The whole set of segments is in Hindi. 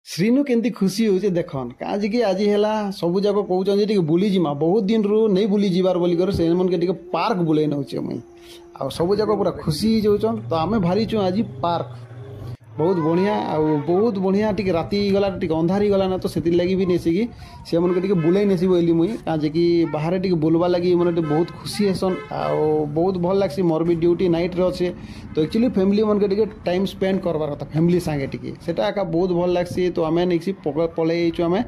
श्रीनु केंती खुशी होचे देखन काज कि आज है सब जाक कहते टे बुली जिमा बहुत दिन रू नहीं बुली जीवार बोलिकर से मन के पार्क बुले नौचे मुई आ सब जाक पूरा खुशी जाऊन तो आम भारी आज पार्क बहुत बढ़िया बहुत बढ़िया टी राति गला टी अंधारी गला ना तो से लगी भी नेसिकी से मन के बुलाई नेसी बोली मुई काजे कि बाहर टी बुलवा लगी मन बहुत खुशी हेसन आ बहुत भल लग्सी मोर भी ड्यूटी नाइट रे अच्छे तो एक्चुअली फैमिली मन के टाइम स्पेंड करवार कथा फैमिली संगे टी सेटा एका बहुत भल लग्सी तो आम नेक्सी पलई आम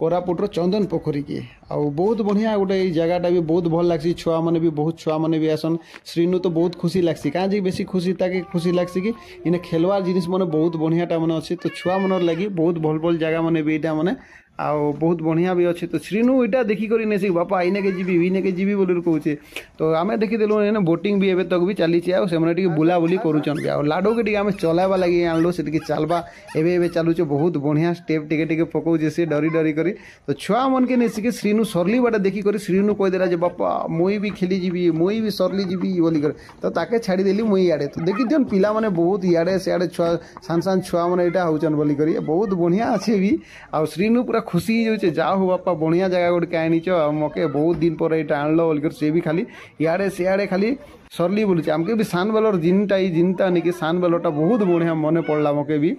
कोरापुटर चंदन पोखरी की बहुत बढ़िया गोटे जगहटा भी बहुत भल लग्सी छुआ मैंने भी बहुत छुआ मैंने भी आसन श्रीनु तो बहुत खुशी लग्सी कहीं बेसी खुशी ताकि खुशी लग्सी कि इन्हें खेलवार जिनिस मैंने बहुत बढ़ियाटा मैंने अच्छे तो छुआ मन लगी बहुत भल भल जगह मैंने भी यहाँ मैंने बहुत बढ़िया भी अच्छे तो श्रीनु यहाँ देखिक नहीं बापा इने के जीवी इने के जीवी बोली कहे तो आम देखीदेलु ना बोटिंग भी एवं तक भी चली से बुलाबुली करुचन भी लाडो के आम चलाइबा लगी आणलु से चलवा एवं चलुचे बहुत बढ़िया स्टेप टिके पकाउे से डरी डरी करी तो छुआ मन के नहीं सिखे श्रीनु सरली बाटा देखिक श्रीनु कहीदेला बापा मुई भी खेली जीवी मुई भी सरली जीवी बोलिक तो ताके छाड़देली मुई इे तो देखी दियन पिला माने बहुत इे सियाड़े छुआ सान सान छुआ मैंने यहाँ होचन बोलिक बहुत बढ़िया अच्छे भी आ श्रीनु पूरा खुशी हो जा हो बापा बढ़िया जगह गोटे आनीच मके बहुत दिन पर यहाँ आणल बोलिक से भी खाली इे सियाड़े खाली सरली बोलूचे आमके भी सान बेलर जिनटा जिनता नहीं कि सान बेलटा बहुत बढ़िया मन पड़ला मके भी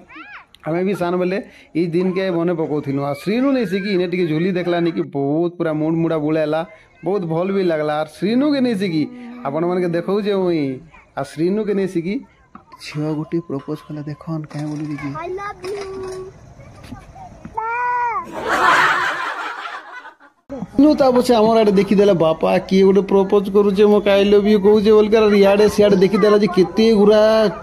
हमें भी सान बेले ये दिन के मन पकाउलु आ श्रीनु नहीं सिकी इन्हें टी झुली देखला नहीं कि बहुत पूरा मुंड मुड़ा बुलाला बहुत भल भी लगला श्रीनु के नहीं सिकी आपण मन के देखौचे मुई आ श्रीनु के नहीं सिकी छुआ गोटे प्रपोज कला देखन क्या बोली दीदी आई लव यू तापछे आम आड़े देखीदेला बापा किए गोटे प्रपोज करुचे मो आई लव यू कहूचे बोलकर इे सियाड़े देखीदेला केते गुरा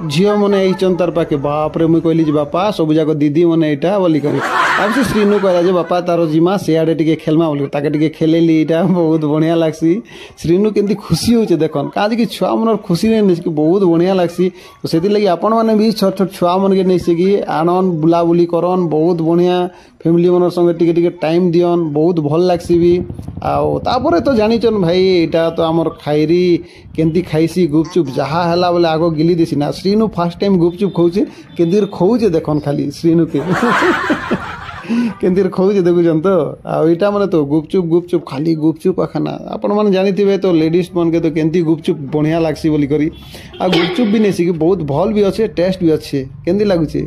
झील मैंने आईचन तार पाखे बाप रे मुई कहली बापा सब जाक दीदी मैंने यहाँ बोलिक अब से श्रीनु कहला बापा तार जिमा सियाड़े टे खेलमा बोल ताके खेलेली यहाँ बहुत बढ़िया लग्सी श्रीनु केमती खुशी होचे देखन कहीं कि छुआ मन खुशी नहीं बहुत बढ़िया लग्सी तो से लगी आपण मैंने भी छोट छोट छुआ मन के नहीं सिकी आनन बुलाबुली करन बहुत बढ़िया फैमिली मन संगे टिके टाइम दियन बहुत भल लग्सी भी आउे तो जानीचन भाई यहाँ तो आमर खाईरी केमती खाईसी गुपचुप जहाँ है बोले आग गिली देसी ना श्रीनु फास्ट टाइम गुपचुप खाऊे केमती खोचे देखन खाली श्रीनु के केमती खोचे देखुन तो आईटा मैंने तो गुपचुप खाली गुपचुप खाना आपण मैंने जानी तो लेडीज मन के तो केमती गुपचुप बढ़िया लग्सी बोली करी आ गुपचुप भी नहीं सीखी बहुत भल भी अच्छे टेस्ट भी अच्छे केमती लगुचे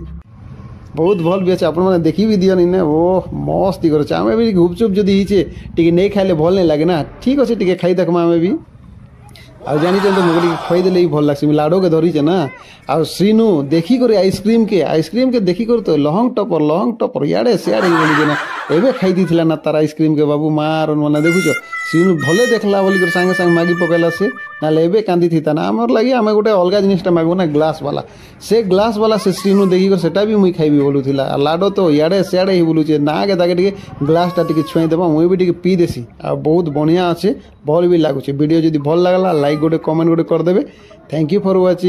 बहुत भल भी अच्छे आप देखी भी दियन इन्हें ओह मस्त ही करे आम भी गुपचुप जदि हीचे टी नहीं खाइले भल नहीं लगे ना ठीक अच्छे टी खाई देखमा आम भी आ जानी तो मुझे खुआईदे भल लगे लाडो के धरीचे ना आ श्रीनु देखिक आइसक्रीम के देखिक तो लहंग टपर इे सियाड़े बोली ना एवं खाई दी ना तार आइसक्रीम के बाबू मार मैंने देखुच श्रीनु भले देखला बोलिक सागे सागे मागी पकेला से ना एवं कांदी थी ना आमर लगे आम गोटे अलग जिनिसटा मागू ना ग्लास वाला से श्रीनु देखिक सेटा भी मुई खाइबी बोलूला लाडो तो इे सियाड़े ही बोलूचे ना के ताके टे ग्लासटा टे छुईदेव मुई भी टे पी देसी आ बहुत बढ़िया अच्छे भल भी लगुचे वीडियो जदि भल लगला लाइक गोटे कमेंट गोटे करदेवे थैंक यू फॉर वाचिंग।